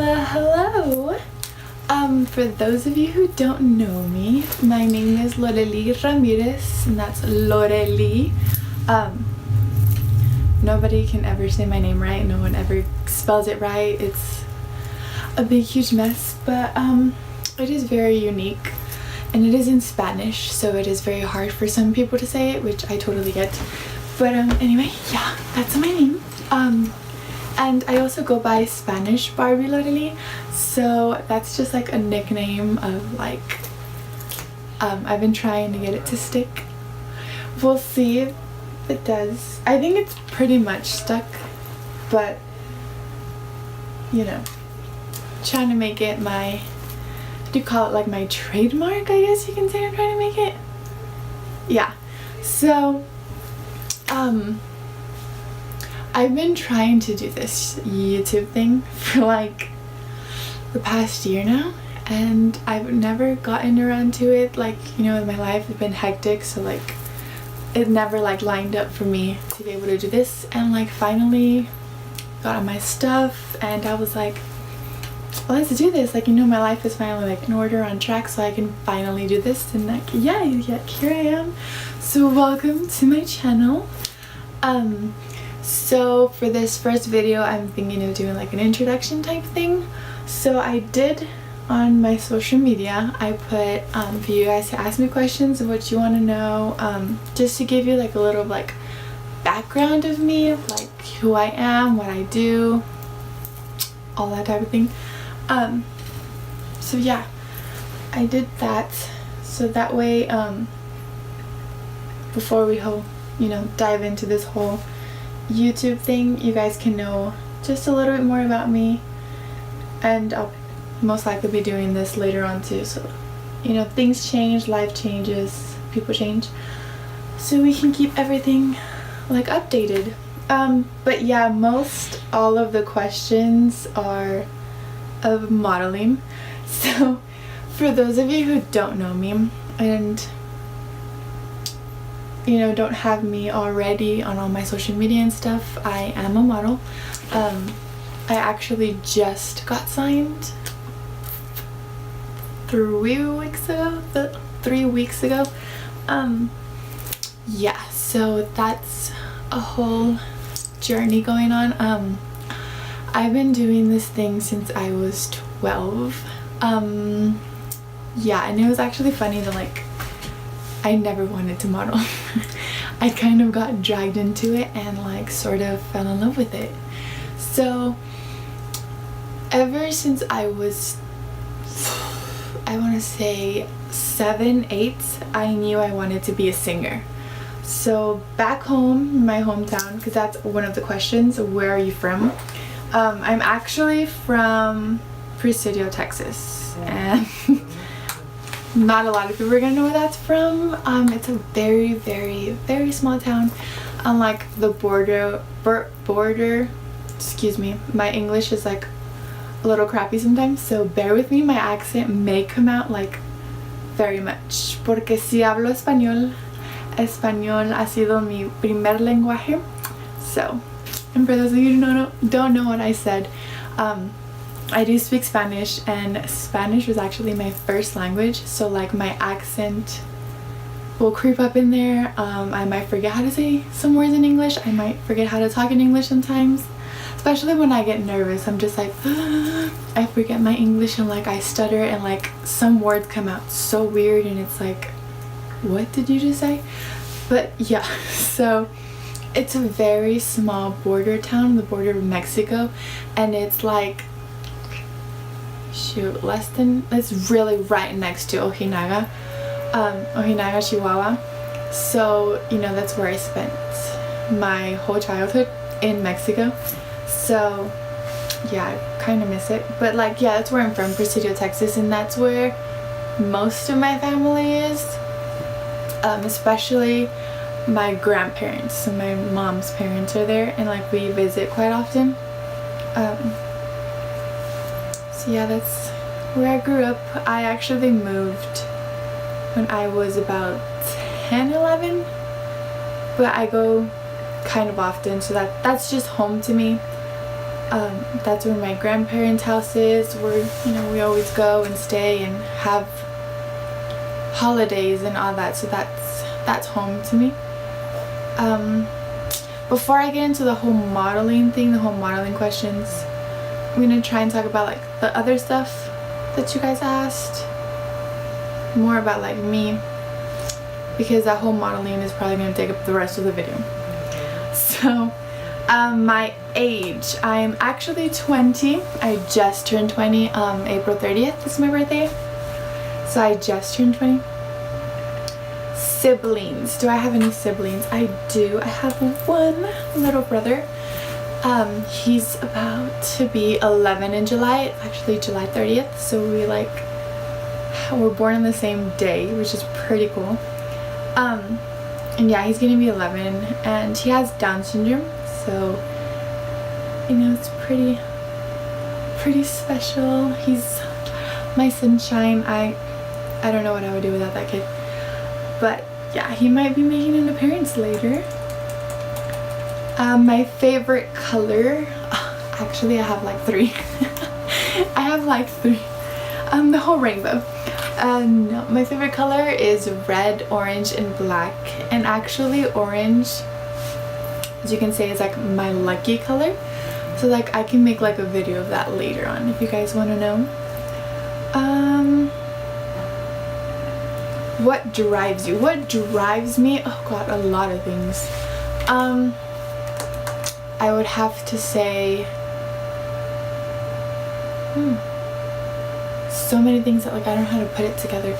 Well, hello. For those of you who don't know me, my name is Ramirez, and that's Loreli. Nobody can ever say my name right. No one ever spells it right. It's a big, huge mess, but it is very unique, and it is in Spanish, so it is very hard for some people to say it, which I totally get. But anyway, yeah, that's my name. And I also go by Spanish Barbie Loreli, so that's just like a nickname of like, I've been trying to get it to stick. We'll see if it does. I think it's pretty much stuck, but you know, trying to make it my, what do you call it, like my trademark, I guess you can say. I'm trying to make it. Yeah, so I've been trying to do this YouTube thing for like the past year now, and I've never gotten around to it. Like, you know, in my life it's been hectic, so like it never like lined up for me to be able to do this, and like finally got on my stuff and I was like, well, let's do this. Like, you know, my life is finally like in order, on track, so I can finally do this. And like, yeah, here I am. So welcome to my channel. So for this first video, I'm thinking of doing like an introduction type thing. So I did on my social media, I put for you guys to ask me questions of what you want to know, just to give you like a little like background of me, of like who I am, what I do, all that type of thing. So yeah, I did that, so that way before we dive into this whole YouTube thing, you guys can know just a little bit more about me, and I'll most likely be doing this later on too, so you know, things change, life changes, people change, so we can keep everything like updated. But yeah, most all of the questions are of modeling. So for those of you who don't know me and you know, don't have me already on all my social media and stuff, I am a model. I actually just got signed 3 weeks ago. Yeah, so that's a whole journey going on. I've been doing this thing since I was 12. Yeah, and it was actually funny that like I never wanted to model. I kind of got dragged into it and like sort of fell in love with it. So ever since I was, I want to say 7, 8, I knew I wanted to be a singer. So back home, my hometown, because that's one of the questions, where are you from? I'm actually from Presidio, Texas, and not a lot of people are gonna know where that's from. It's a very, very, very small town on like the border. Excuse me, my English is like a little crappy sometimes, so bear with me. My accent may come out like very much, porque si hablo español ha sido mi primer lenguaje. So, and for those of you who don't know what I said, I do speak Spanish, and Spanish was actually my first language, so like my accent will creep up in there. I might forget how to say some words in English. I might forget how to talk in English sometimes, especially when I get nervous. I'm just like, I forget my English, and like I stutter, and like some words come out so weird, and it's like, what did you just say? But yeah, so it's a very small border town, the border of Mexico, and it's like, shoot, it's really right next to Ojinaga, Chihuahua. So you know, that's where I spent my whole childhood, in Mexico. So yeah, I kind of miss it, but like, yeah, that's where I'm from, Presidio, Texas, and that's where most of my family is, especially my grandparents. So my mom's parents are there, and like we visit quite often. So yeah, that's where I grew up. I actually moved when I was about 10, 11, but I go kind of often, so that's just home to me. That's where my grandparents' house is, where, you know, we always go and stay and have holidays and all that. So that's home to me. Before I get into the whole modeling thing, the whole modeling questions, I'm gonna try and talk about like the other stuff that you guys asked, more about like me, because that whole modeling is probably gonna take up the rest of the video. So my age, I'm actually 20. I just turned 20. April 30th is my birthday, so I just turned 20. Siblings, do I have any siblings? I do. I have one little brother. He's about to be 11 in July. It's actually July 30th, so we're born on the same day, which is pretty cool. And yeah, he's gonna be 11, and he has Down syndrome, so you know, it's pretty special. He's my sunshine. I don't know what I would do without that kid, but yeah, he might be making an appearance later. My favorite color, actually I have like 3. I have like 3. The whole rainbow. No, my favorite color is red, orange, and black. And actually orange, as you can say, is like my lucky color. So like I can make like a video of that later on if you guys want to know. What drives you? What drives me? Oh god, a lot of things. I would have to say so many things that like I don't know how to put it together.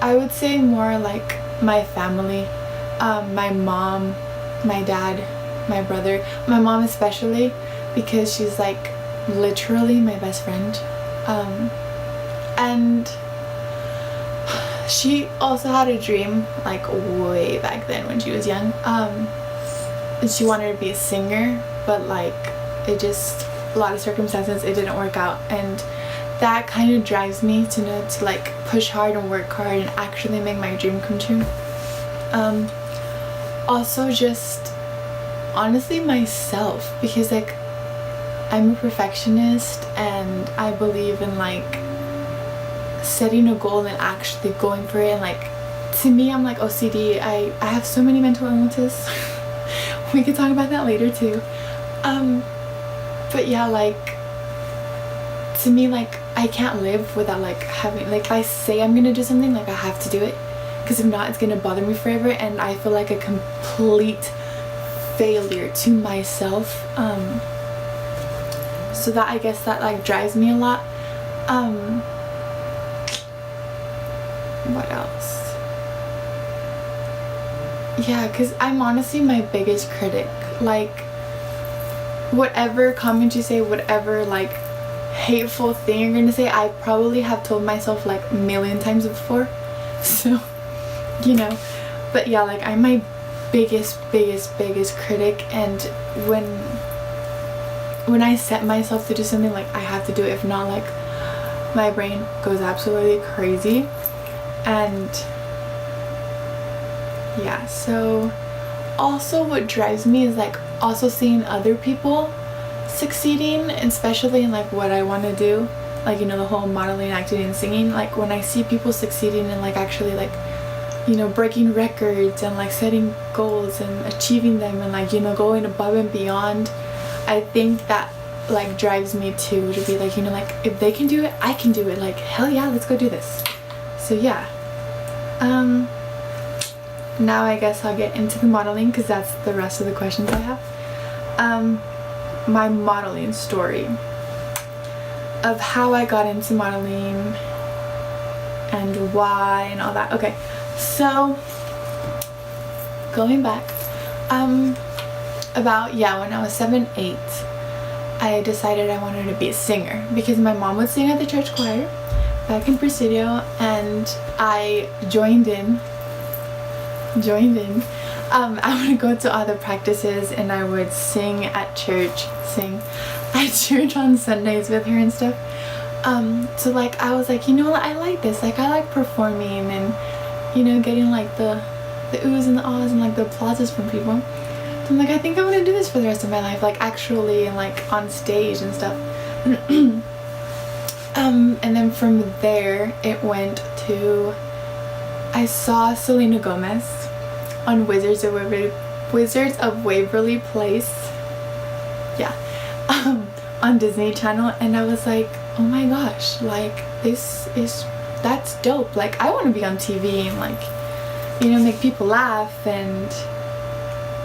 I would say more like my family, my mom, my dad, my brother, my mom especially, because she's like literally my best friend, and she also had a dream like way back then when she was young, and she wanted to be a singer, but like it just, a lot of circumstances, it didn't work out, and that kind of drives me to know to like push hard and work hard and actually make my dream come true. Also just honestly myself, because like I'm a perfectionist and I believe in like setting a goal and actually going for it, and like to me I'm like OCD. I have so many mental illnesses. We could talk about that later too. But yeah, like to me, like I can't live without like having, like if I say I'm gonna do something, like I have to do it, because if not it's gonna bother me forever, and I feel like a complete failure to myself. So that, I guess that like drives me a lot. What else? Yeah, because I'm honestly my biggest critic. Like whatever comment you say, whatever like hateful thing you're gonna say, I probably have told myself like a million times before. So you know, but yeah, like I'm my biggest critic, and when I set myself to do something, like I have to do it. If not, like my brain goes absolutely crazy. And yeah, so also what drives me is like also seeing other people succeeding, especially in like what I want to do, like, you know, the whole modeling, acting, and singing. Like when I see people succeeding and like actually like, you know, breaking records and like setting goals and achieving them, and like, you know, going above and beyond, I think that like drives me too, to be like, you know, like if they can do it, I can do it. Like hell yeah, let's go do this. So yeah. Now I guess I'll get into the modeling, because that's the rest of the questions I have. My modeling story of how I got into modeling and why and all that. Okay, so going back, about, yeah, when I was 7, 8, I decided I wanted to be a singer, because my mom would sing at the church choir back in Presidio, and I joined in. I would go to all the practices, and I would sing at church on Sundays with her and stuff. So like I was like, you know what, I like this, like I like performing and, you know, getting like the oohs and the ahs and like the applauses from people. I'm like, I think I want to do this for the rest of my life, like actually, and like on stage and stuff. And then from there it went to, I saw Selena Gomez on Wizards of Waverly Place, yeah, on Disney Channel, and I was like, oh my gosh, like that's dope. Like I want to be on TV and like, you know, make people laugh and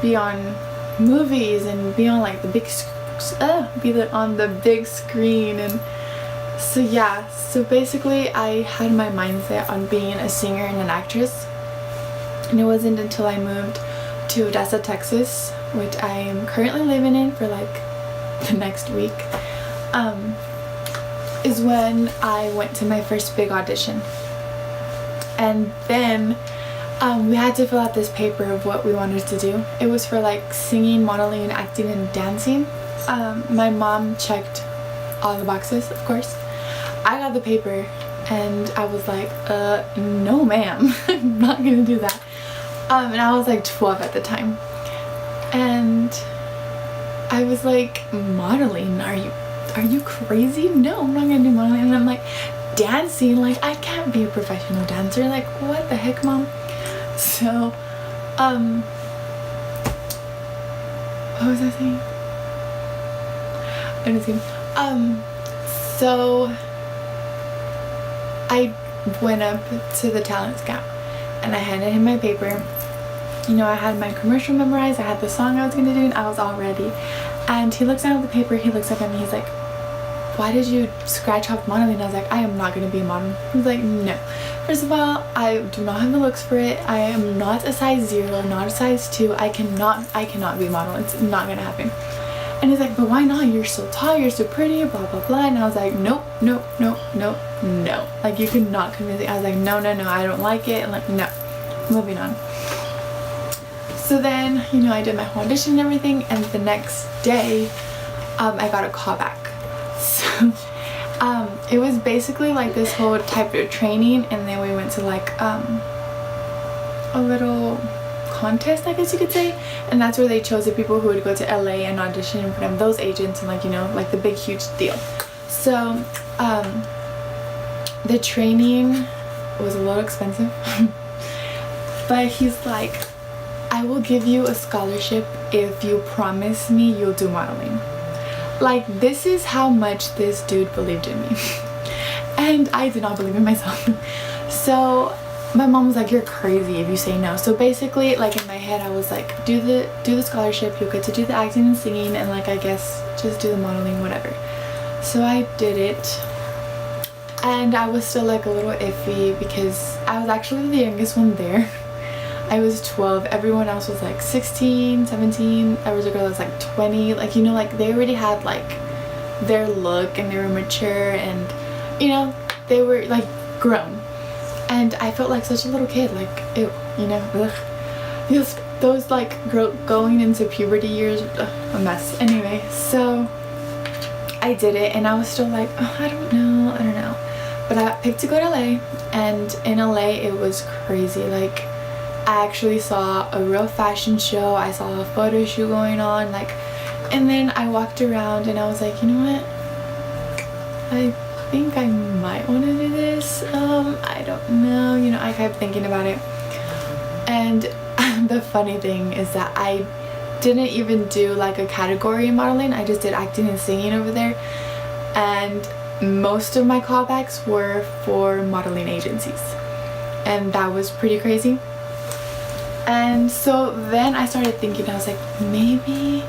be on movies and be on like the big on the big screen. And so yeah, so basically I had my mindset on being a singer and an actress, and it wasn't until I moved to Odessa, Texas, which I am currently living in for like the next week, is when I went to my first big audition. And then we had to fill out this paper of what we wanted to do. It was for like singing, modeling, acting, and dancing. My mom checked all the boxes, of course. I got the paper and I was like, no ma'am, I'm not gonna do that. And I was like 12 at the time. And I was like, modeling? Are you crazy? No, I'm not gonna do modeling. And I'm like, dancing? Like I can't be a professional dancer. Like what the heck, mom? So, what was I saying? I'm just kidding. So I went up to the talent scout and I handed him my paper. You know, I had my commercial memorized, I had the song I was gonna do, and I was all ready. And he looks down at the paper, he looks up at me, he's like, why did you scratch off modeling? I was like, I am not gonna be a model. He's like, no. First of all, I do not have the looks for it. I am not a size 0, not a size 2. I cannot be a model. It's not gonna happen. And he's like, but why not? You're so tall, you're so pretty, blah blah blah. And I was like, nope. Like you could not convince me. I was like, no, I don't like it. And like, no. Moving on. So then, you know, I did my whole audition and everything, and the next day, I got a call back. So, it was basically like this whole type of training, and then we went to like, a little contest, I guess you could say, and that's where they chose the people who would go to LA and audition in front of those agents and like, you know, like the big huge deal. So, the training was a little expensive, but he's like, I will give you a scholarship if you promise me you'll do modeling. Like, this is how much this dude believed in me. And I did not believe in myself. So my mom was like, you're crazy if you say no. So basically, like in my head, I was like, do the scholarship, you'll get to do the acting and singing, and like I guess just do the modeling, whatever. So I did it, and I was still like a little iffy because I was actually the youngest one there. I was 12, everyone else was like 16, 17, there was a girl that was like 20, like, you know, like they already had like their look and they were mature and, you know, they were like grown. And I felt like such a little kid, like, ew, you know, ugh. Those like going into puberty years, ugh, a mess. Anyway, so I did it and I was still like, oh, I don't know. But I got picked to go to LA, and in LA it was crazy. Like, I actually saw a real fashion show, I saw a photo shoot going on, like, and then I walked around and I was like, you know what, I think I might want to do this, I don't know, you know, I kept thinking about it. And the funny thing is that I didn't even do like a category in modeling, I just did acting and singing over there, and most of my callbacks were for modeling agencies, and that was pretty crazy. And so then I started thinking, I was like, maybe,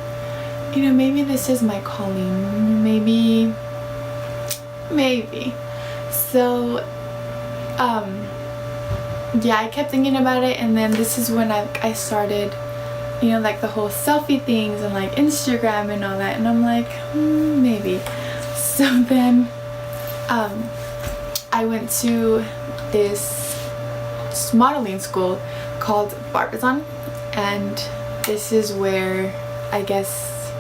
you know, maybe this is my calling, maybe. So, yeah, I kept thinking about it, and then this is when I started, you know, like the whole selfie things and like Instagram and all that, and I'm like, maybe. So then, I went to this modeling school called Barbie, and this is where I guess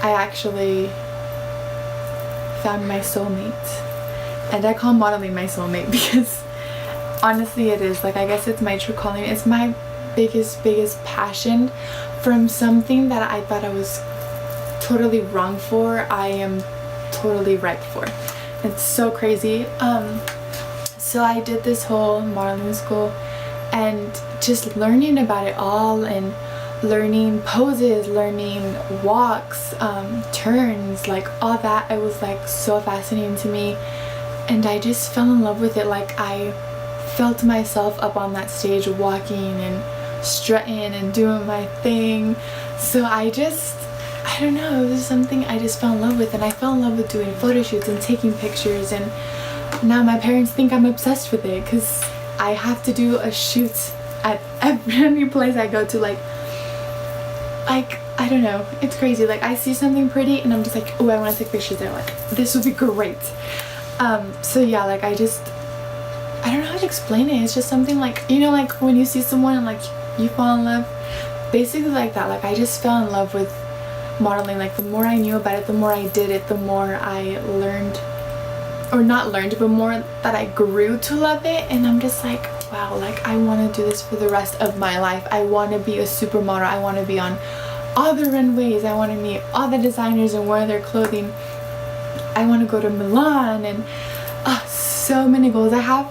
I actually found my soulmate. And I call modeling my soulmate because honestly it is, like, I guess it's my true calling. It's my biggest passion. From something that I thought I was totally wrong for, I am totally right for. It's so crazy. So I did this whole modeling school and just learning about it all and learning poses, learning walks, turns, like all that. It was like so fascinating to me, and I just fell in love with it. Like I felt myself up on that stage walking and strutting and doing my thing. So I don't know, it was something I just fell in love with, and I fell in love with doing photo shoots and taking pictures, and now my parents think I'm obsessed with it because I have to do a shoot at every place I go to. Like I don't know, it's crazy. Like I see something pretty and I'm just like, oh, I want to take pictures there, like this would be great. So yeah, like I don't know how to explain it. It's just something like, you know, like when you see someone and like you fall in love, basically like that. Like I just fell in love with modeling. Like the more I knew about it, the more I did it, the more I learned, or not learned, but more that I grew to love it. And I'm just like, wow, like I want to do this for the rest of my life. I want to be a supermodel. I want to be on all the runways. I want to meet all the designers and wear their clothing. I want to go to Milan, and so many goals I have.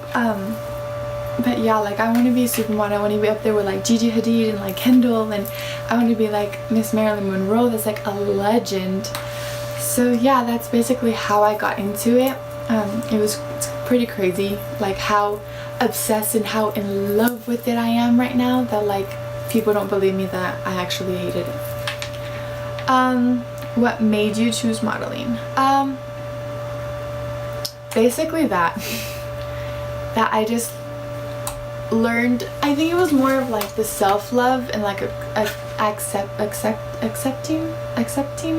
But yeah, like I want to be a supermodel. I want to be up there with like Gigi Hadid and like Kendall, and I want to be like Miss Marilyn Monroe. That's like a legend. So yeah, that's basically how I got into it. It's pretty crazy, like how obsessed and how in love with it I am right now, that like people don't believe me that I actually hated it. What made you choose modeling? Basically that I just learned. I think it was more of like the self-love and like accepting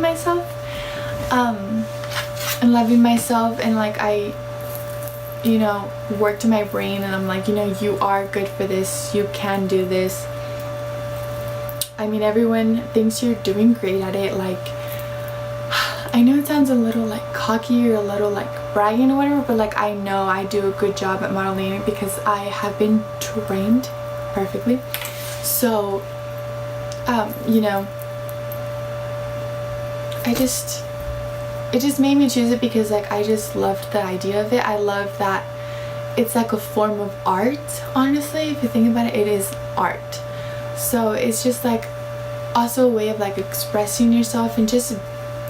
myself, and loving myself, and like I, you know, worked my brain and I'm like, you know, you are good for this, you can do this. I mean, everyone thinks you're doing great at it. Like I know it sounds a little like cocky or a little like bragging or whatever, but like I know I do a good job at modeling because I have been trained perfectly. So you know, it just made me choose it because like I just loved the idea of it. I love that it's like a form of art. Honestly, if you think about it, it is art. So it's just like also a way of like expressing yourself, and just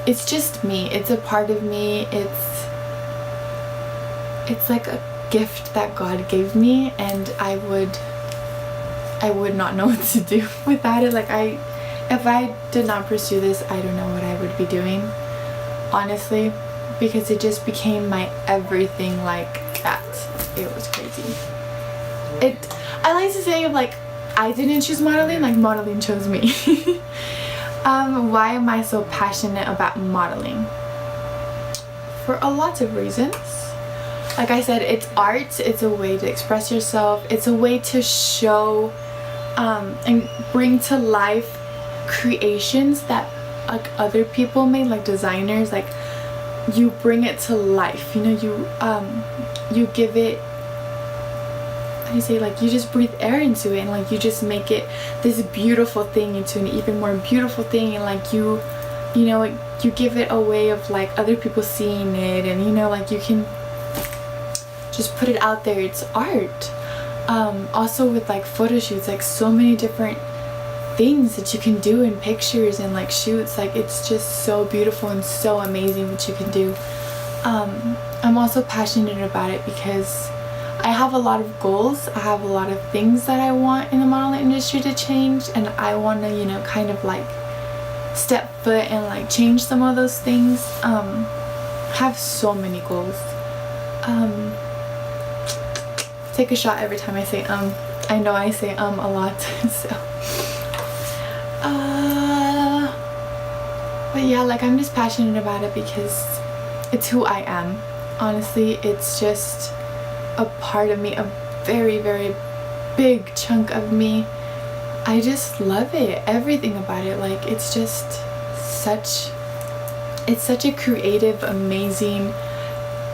it's just me. It's a part of me. It's like a gift that God gave me, and I would not know what to do without it. Like if I did not pursue this, I don't know what I would be doing, honestly, because it just became my everything like that. It was crazy. I like to say, like, I didn't choose modeling, like modeling chose me. Why am I so passionate about modeling? For a lot of reasons. Like I said, it's art. It's a way to express yourself. It's a way to show and bring to life creations that like other people made, like designers. Like you bring it to life, you know, you give it, how do you say, like you just breathe air into it, and like you just make it this beautiful thing into an even more beautiful thing, and like you know, like, you give it a way of like other people seeing it, and you know, like you can just put it out there. It's art. Also with like photo shoots, like so many different things that you can do in pictures and like shoots, like it's just so beautiful and so amazing what you can do. I'm also passionate about it because I have a lot of goals. I have a lot of things that I want in the modeling industry to change, and I want to, you know, kind of like step foot and like change some of those things. Have so many goals. Take a shot every time I say I know I say a lot. So but yeah, like I'm just passionate about it because it's who I am. Honestly, it's just a part of me, a very, very big chunk of me. I just love it, everything about it. Like it's just such a creative, amazing,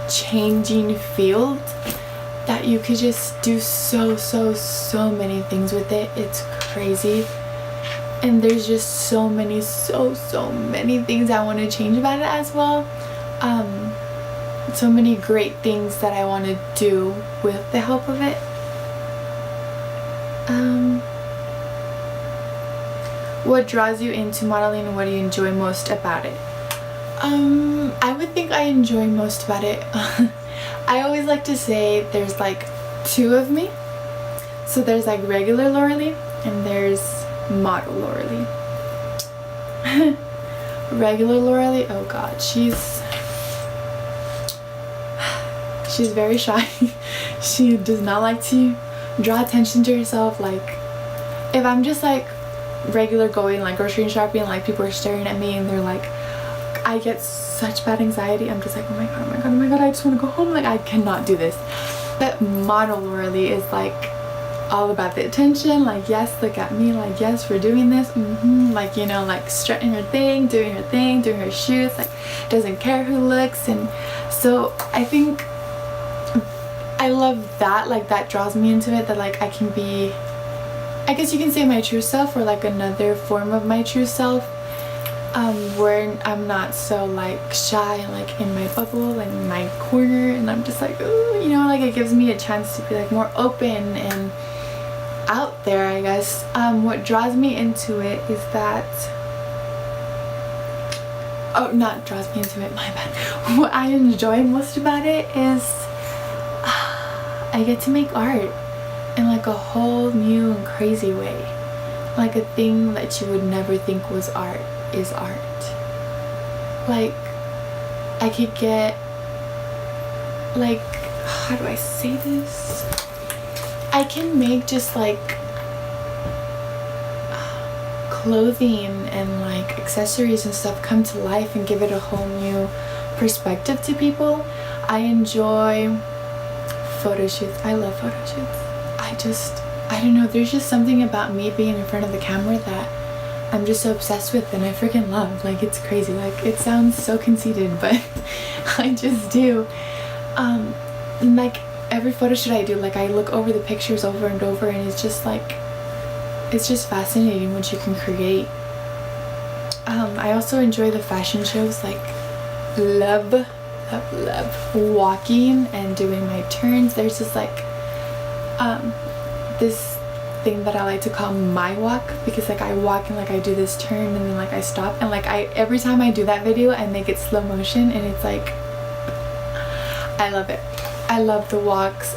changing field that you could just do so many things with it. It's crazy. And there's just so many things I want to change about it as well. So many great things that I want to do with the help of it. What draws you into modeling and what do you enjoy most about it? I would think I enjoy most about it. I always like to say there's like two of me. So there's like regular Lauralee and there's model Lauralee. Regular Lauralee, oh god, she's very shy. She does not like to draw attention to herself. Like if I'm just like regular going like grocery shopping and like people are staring at me and they're like, I get such bad anxiety. I'm just like, oh my god, I just want to go home. Like I cannot do this. But model Lauralee is like all about the attention. Like yes, look at me. Like yes, we're doing this. Like you know, like strutting her thing, doing her shoots. Like doesn't care who looks. And so I think I love that. Like that draws me into it. That like I can be, I guess you can say my true self or like another form of my true self. Where I'm not so like shy and like in my bubble and in my corner, and I'm just like, ooh, you know, like it gives me a chance to be like more open and out there, I guess. What draws me into it is that, oh, not draws me into it, my bad. What I enjoy most about it is I get to make art in like a whole new and crazy way. Like a thing that you would never think was art is art. Like I could get, like, how do I say this? I can make just like clothing and like accessories and stuff come to life and give it a whole new perspective to people. I enjoy photo shoots. I love photo shoots. I don't know, there's just something about me being in front of the camera that I'm just so obsessed with and I freaking love. Like it's crazy. Like it sounds so conceited, but I just do. And like every photo shoot I do, like I look over the pictures over and over, and it's just like, it's just fascinating what you can create. I also enjoy the fashion shows. Like love walking and doing my turns. There's just like this thing that I like to call my walk, because like I walk and like I do this turn and then like I stop, and like every time I do that video I make it slow motion, and it's like, I love it. I love the walks.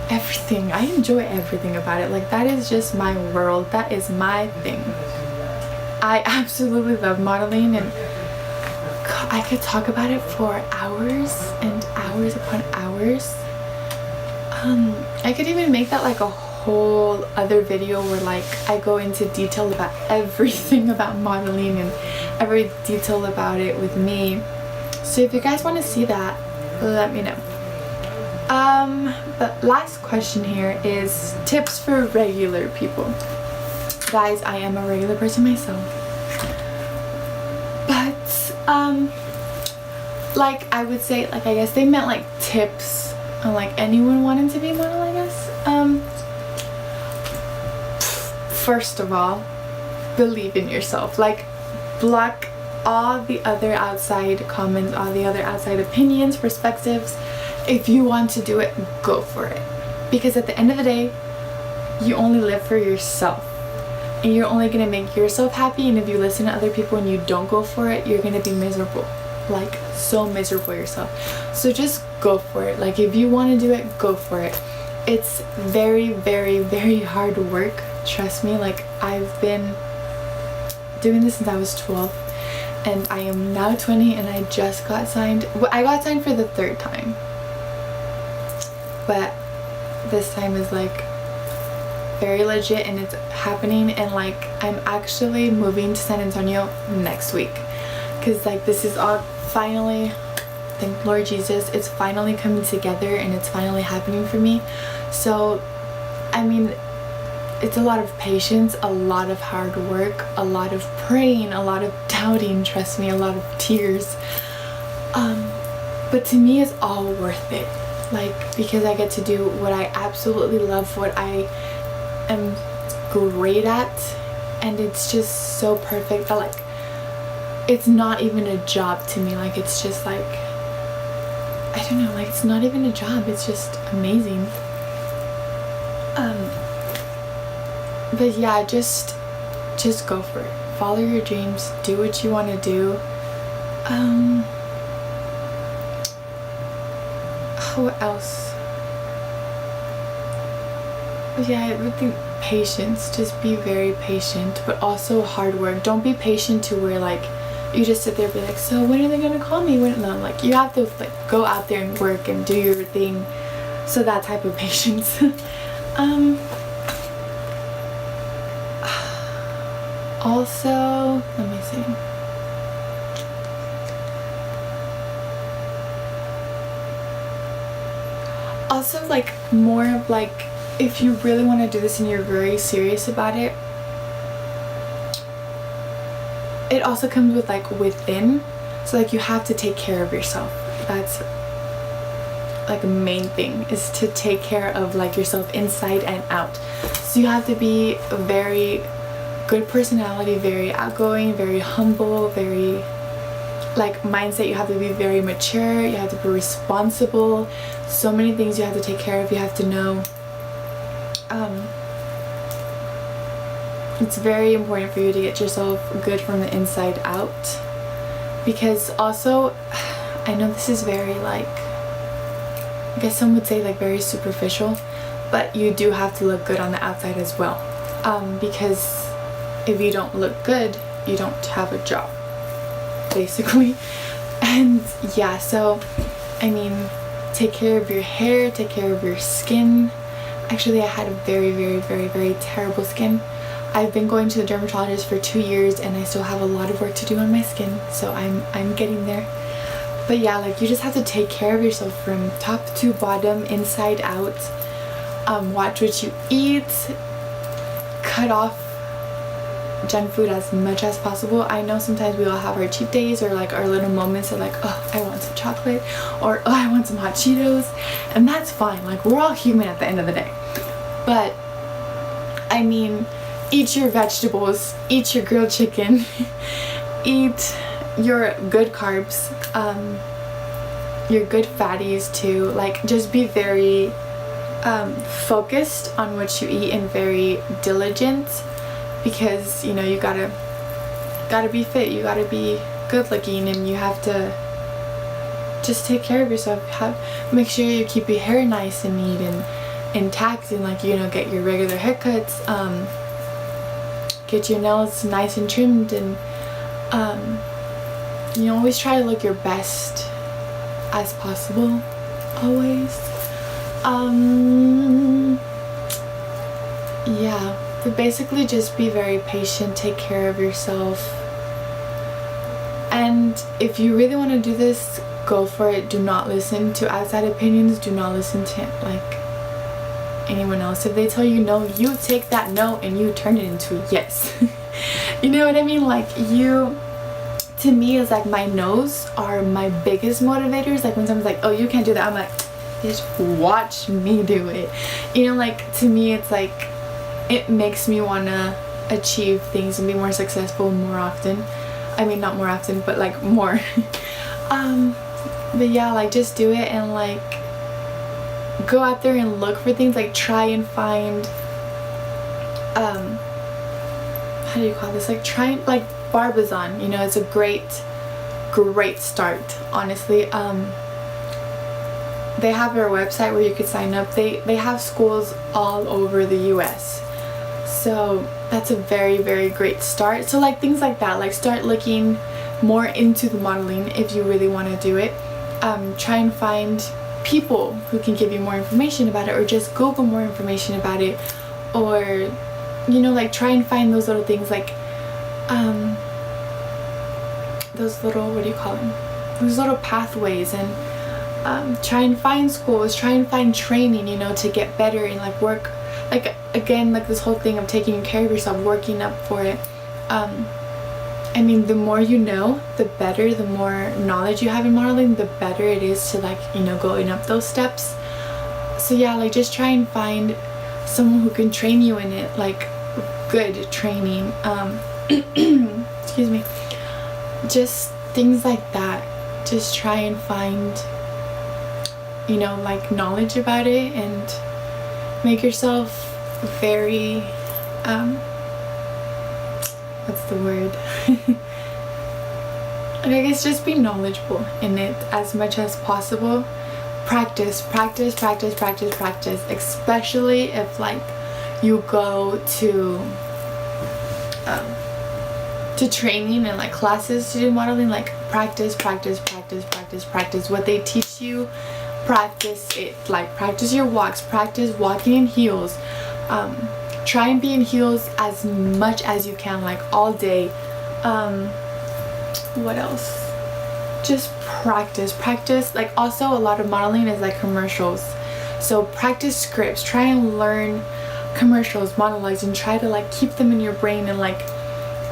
Everything. I enjoy everything about it. Like that is just my world. That is my thing. I absolutely love modeling, and I could talk about it for hours and hours upon hours. I could even make that like a whole other video where like I go into detail about everything about modeling and every detail about it with me. So if you guys want to see that, let me know. But last question here is tips for regular people. Guys, I am a regular person myself, but like I would say, like I guess they meant like tips on like anyone wanting to be a model, I guess. First of all, believe in yourself. Like block all the other outside comments, all the other outside opinions, perspectives. If you want to do it, go for it, because at the end of the day you only live for yourself, and you're only gonna make yourself happy. And if you listen to other people and you don't go for it, you're gonna be miserable, like so miserable yourself. So just go for it. Like if you want to do it, go for it. It's very hard work, trust me. Like I've been doing this since I was 12 and I am now 20, and I just got signed. I got signed for the third time, but this time is like very legit and it's happening. And like I'm actually moving to San Antonio next week, because like this is all finally, thank Lord Jesus, it's finally coming together and it's finally happening for me. So I mean, it's a lot of patience, a lot of hard work, a lot of praying, a lot of doubting, trust me, a lot of tears, but to me it's all worth it. like, because I get to do what I absolutely love, what I am great at, and it's just so perfect that like it's not even a job to me. Like, it's just like, I don't know, like it's not even a job, it's just amazing. But yeah, just go for it. Follow your dreams, do what you want to do. What else? Yeah, I would think patience. Just be very patient, but also hard work. Don't be patient to where like you just sit there and be like, so when are they gonna call me? When? No, like you have to like go out there and work and do your thing. So that type of patience. Also, let me see. Also, like, more of like, if you really want to do this and you're very serious about it, it also comes with like within. So like you have to take care of yourself. That's like a main thing, is to take care of like yourself inside and out. So you have to be a very good personality, very outgoing, very humble, very like mindset. You have to be very mature, you have to be responsible. So many things you have to take care of. You have to know it's very important for you to get yourself good from the inside out, because also I know this is very like, I guess some would say like very superficial, but you do have to look good on the outside as well, because if you don't look good, you don't have a job, basically. And yeah, so I mean, take care of your hair, take care of your skin. Actually, I had a very terrible skin. I've been going to the dermatologist for 2 years and I still have a lot of work to do on my skin, so I'm getting there. But yeah, like you just have to take care of yourself from top to bottom, inside out. Watch what you eat, cut off junk food as much as possible. I know sometimes we all have our cheat days or like our little moments of like, oh, I want some chocolate, or oh, I want some hot Cheetos, and that's fine. Like, we're all human at the end of the day. But I mean, eat your vegetables, eat your grilled chicken, eat your good carbs, your good fatties too. Like, just be very focused on what you eat and very diligent, because you know you gotta be fit, you gotta be good looking, and you have to just take care of yourself. Make sure you keep your hair nice and neat and intact, and like, you know, get your regular haircuts, get your nails nice and trimmed, and you know, always try to look your best as possible, always. Yeah, but basically just be very patient, take care of yourself, and if you really want to do this, go for it. Do not listen to outside opinions, do not listen to like anyone else. If they tell you no, you take that no and you turn it into a yes. You know what I mean? Like, you, to me, is like my no's are my biggest motivators. Like when someone's like, oh, you can't do that, I'm like, bitch, watch me do it. You know, like, to me it's like, it makes me want to achieve things and be more successful more often. I mean, not more often, but like more. But yeah, like, just do it and like go out there and look for things. Like, try and find how do you call this, like, try, like, Barbizon, you know, it's a great start, honestly. They have their website where you could sign up. They have schools all over the US, so that's a very great start. So like, things like that, like, start looking more into the modeling if you really want to do it. Try and find people who can give you more information about it, or just Google more information about it, or, you know, like, try and find those little things, like those little, what do you call them, those little pathways, and try and find schools, try and find training, you know, to get better and like work, like, again, like this whole thing of taking care of yourself, working up for it. I mean, the more you know, the better. The more knowledge you have in modeling, the better it is to, like, you know, going up those steps. So yeah, like just try and find someone who can train you in it, like good training. Excuse me. Just things like that. Just try and find, you know, like knowledge about it, and make yourself very what's the word? I guess just be knowledgeable in it as much as possible. Practice, practice, practice, practice, practice, especially if like you go to training and like classes to do modeling. Like practice, practice, practice, practice, practice what they teach you. Practice it, like practice your walks, practice walking in heels. Try and be in heels as much as you can, like all day. What else? Just practice. Like also a lot of modeling is like commercials, so practice scripts. Try and learn commercials, monologues, and try to like keep them in your brain. And like,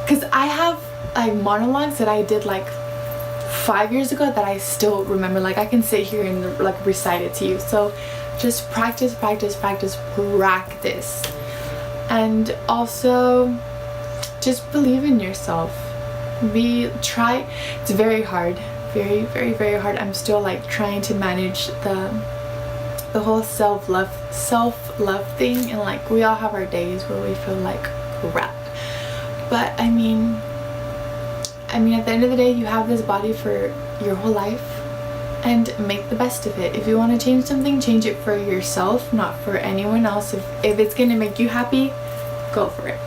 because I have like monologues that I did like 5 years ago that I still remember. Like I can sit here and like recite it to you. So just practice, practice, practice, practice. And also just believe in yourself. It's very hard, very, very, very hard. I'm still like trying to manage the whole self-love thing, and like we all have our days where we feel like crap. But I mean at the end of the day, you have this body for your whole life, and make the best of it. If you want to change something, change it for yourself, not for anyone else. If it's gonna make you happy, go for it.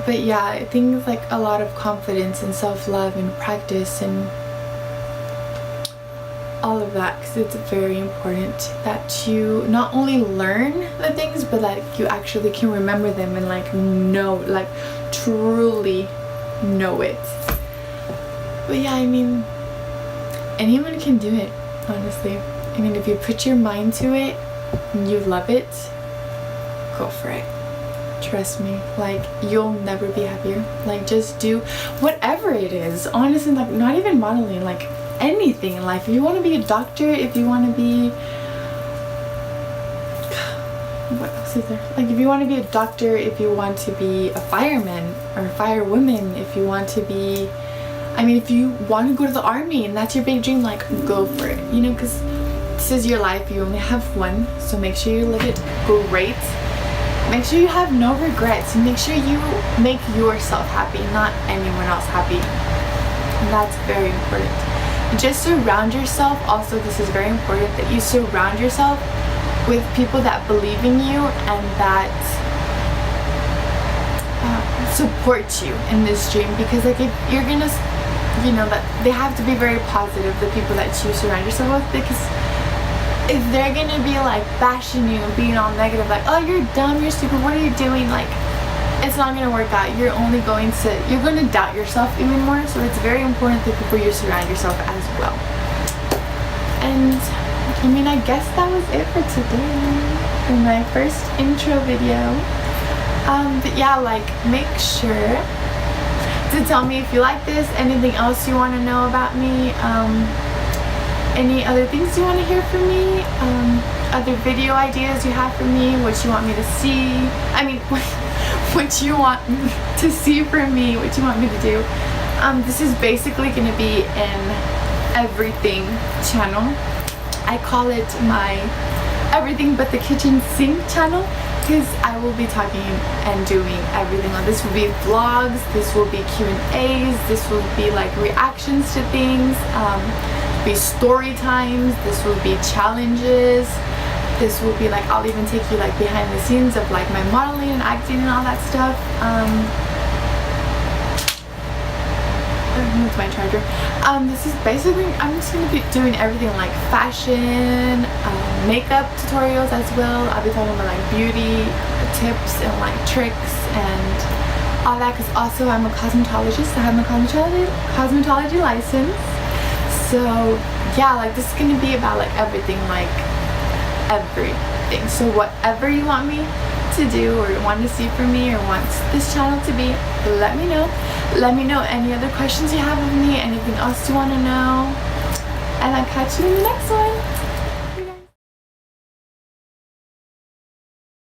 But yeah, I think it's like a lot of confidence and self-love and practice and all of that, because it's very important that you not only learn the things, but that you actually can remember them and like know, like truly know it. But yeah, I mean, anyone can do it, honestly. I mean, if you put your mind to it and you love it, go for it. Trust me, like you'll never be happier. Like just do whatever it is, honestly. Like not even modeling, like anything in life. If you want to be a doctor, if you want to be, what else is there? Like if you want to be a doctor, if you want to be a fireman or a firewoman, if you want to be, I mean, if you want to go to the army and that's your big dream, like go for it, you know, because this is your life. You only have one, so make sure you live it great. Make sure you have no regrets. Make sure you make yourself happy, not anyone else happy. And that's very important. Just surround yourself. Also, this is very important that you surround yourself with people that believe in you and that support you in this dream. Because like if you're gonna, you know, that they have to be very positive, the people that you surround yourself with, because if they're gonna be like bashing you and being all negative, like, oh, you're dumb, you're stupid, what are you doing, like it's not gonna work out. You're gonna doubt yourself even more. So it's very important the people you surround yourself as well. And I mean, I guess that was it for today, for my first intro video. But yeah, like make sure to tell me if you like this, anything else you want to know about me, any other things you want to hear from me, other video ideas you have for me, what you want me to see, I mean what you want to see from me, what you want me to do. This is basically going to be an everything channel. I call it my everything but the kitchen sink channel, because I will be talking and doing everything. This will be vlogs, this will be Q&As, this will be like reactions to things, be story times, this will be challenges, this will be like, I'll even take you like behind the scenes of like my modeling and acting and all that stuff. Where's my charger? This is basically, I'm just going to be doing everything like fashion, makeup tutorials as well. I'll be talking about like beauty tips and like tricks and all that, because also I'm a cosmetologist. I have my cosmetology license. So yeah, like this is going to be about like everything, like everything. So whatever you want me to do or want to see from me or want this channel to be, let me know. Let me know any other questions you have of me, anything else you want to know, and I'll catch you in the next one.